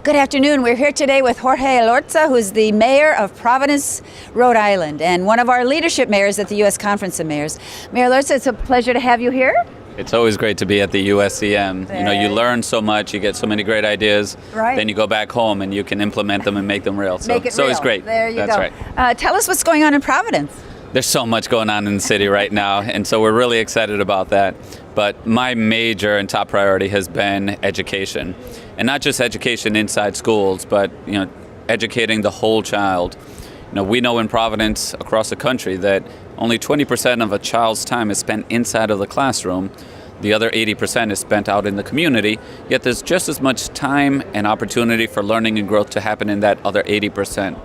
Good afternoon. We're here today with Jorge Elorza, who's the mayor of Providence, Rhode Island, and one of our leadership mayors at the U.S. Conference of Mayors. Mayor Elorza, it's a pleasure to have you here. It's always great to be at the USCM. You know, you learn so much, you get so many great ideas, right. Then you go back home and you can implement them and make them real. So it's always great. There you That's go. Right. Tell us what's going on in Providence. There's so much going on in the city right now, and so we're really excited about that. But my major and top priority has been education. And not just education inside schools, but educating the whole child. We know in Providence, across the country, that only 20% of a child's time is spent inside of the classroom. The other 80% is spent out in the community, yet there's just as much time and opportunity for learning and growth to happen in that other 80%.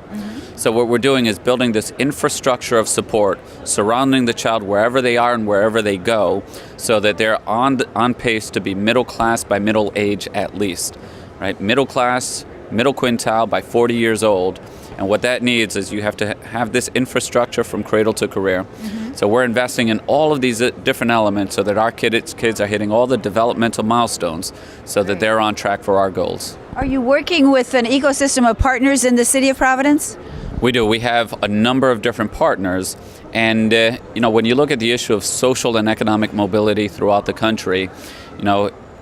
So what we're doing is building this infrastructure of support surrounding the child wherever they are and wherever they go, so that they're on pace to be middle class by middle age at least, right? Middle class, middle quintile by 40 years old. And what that needs is you have to have this infrastructure from cradle to career. So we're investing in all of these different elements so that our kids are hitting all the developmental milestones so that they're on track for our goals. Are you working with an ecosystem of partners in the city of Providence? We do. We have a number of different partners. And, when you look at the issue of social and economic mobility throughout the country,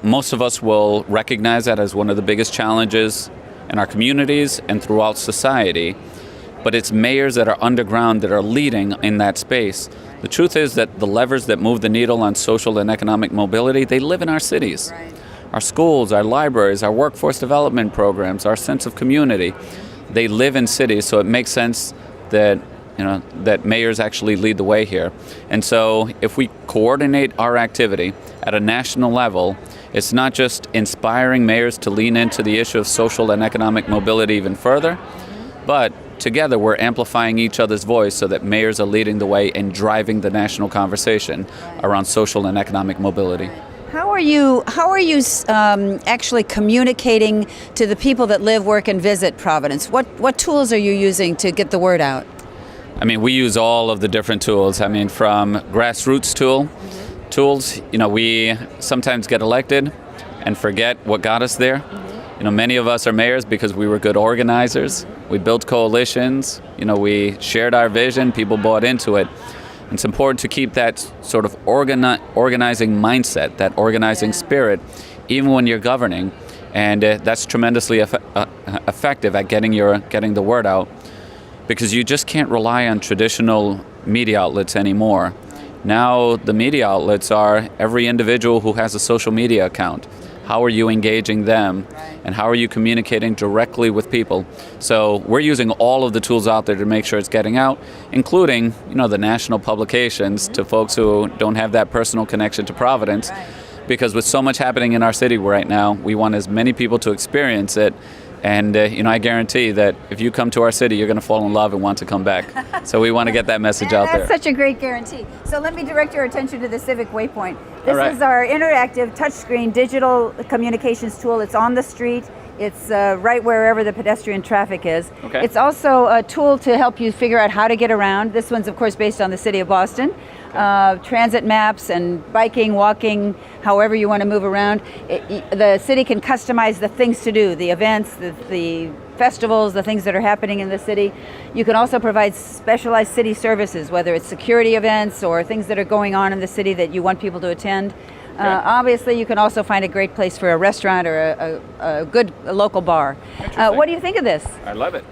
most of us will recognize that as one of the biggest challenges in our communities and throughout society. But it's mayors that are underground that are leading in that space. The truth is that the levers that move the needle on social and economic mobility, they live in our cities. Right. Our schools, our libraries, our workforce development programs, our sense of community. They live in cities, so it makes sense that that mayors actually lead the way here. And so if we coordinate our activity at a national level, it's not just inspiring mayors to lean into the issue of social and economic mobility even further, but together we're amplifying each other's voice so that mayors are leading the way and driving the national conversation around social and economic mobility. How are you actually communicating to the people that live, work, and visit Providence? What tools are you using to get the word out? We use all of the different tools. From grassroots tools, we sometimes get elected and forget what got us there. Many of us are mayors because we were good organizers. We built coalitions. We shared our vision. People bought into it. It's important to keep that sort of organizing mindset, that organizing spirit, even when you're governing. And that's tremendously effective at getting the word out, because you just can't rely on traditional media outlets anymore. Now the media outlets are every individual who has a social media account. How are you engaging them? And how are you communicating directly with people? So we're using all of the tools out there to make sure it's getting out, including, the national publications to folks who don't have that personal connection to Providence. Because with so much happening in our city right now, we want as many people to experience it. And, I guarantee that if you come to our city, you're going to fall in love and want to come back. So we want to get that message out there. That's such a great guarantee. So let me direct your attention to the Civic Waypoint. This is our interactive touchscreen digital communications tool. It's on the street. It's right wherever the pedestrian traffic is. Okay. It's also a tool to help you figure out how to get around. This one's, of course, based on the city of Boston. Transit maps and biking, walking, however you want to move around. The city can customize the things to do, the events, the festivals, the things that are happening in the city. You can also provide specialized city services, whether it's security events or things that are going on in the city that you want people to attend. Obviously, you can also find a great place for a restaurant or a good local bar. What do you think of this? I love it.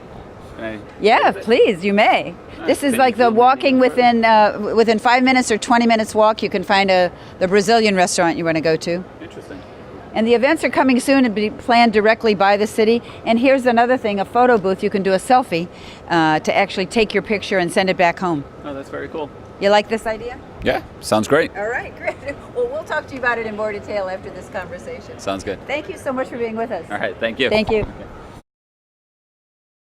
Yeah, please, you may. This is like the walking within 5 minutes or 20 minutes walk. You can find the Brazilian restaurant you want to go to. Interesting. And the events are coming soon and be planned directly by the city. And here's another thing, a photo booth. You can do a selfie to actually take your picture and send it back home. Oh, that's very cool. You like this idea? Yeah, sounds great. All right, great. Well, we'll talk to you about it in more detail after this conversation. Sounds good. Thank you so much for being with us. All right, thank you. Thank you. Okay.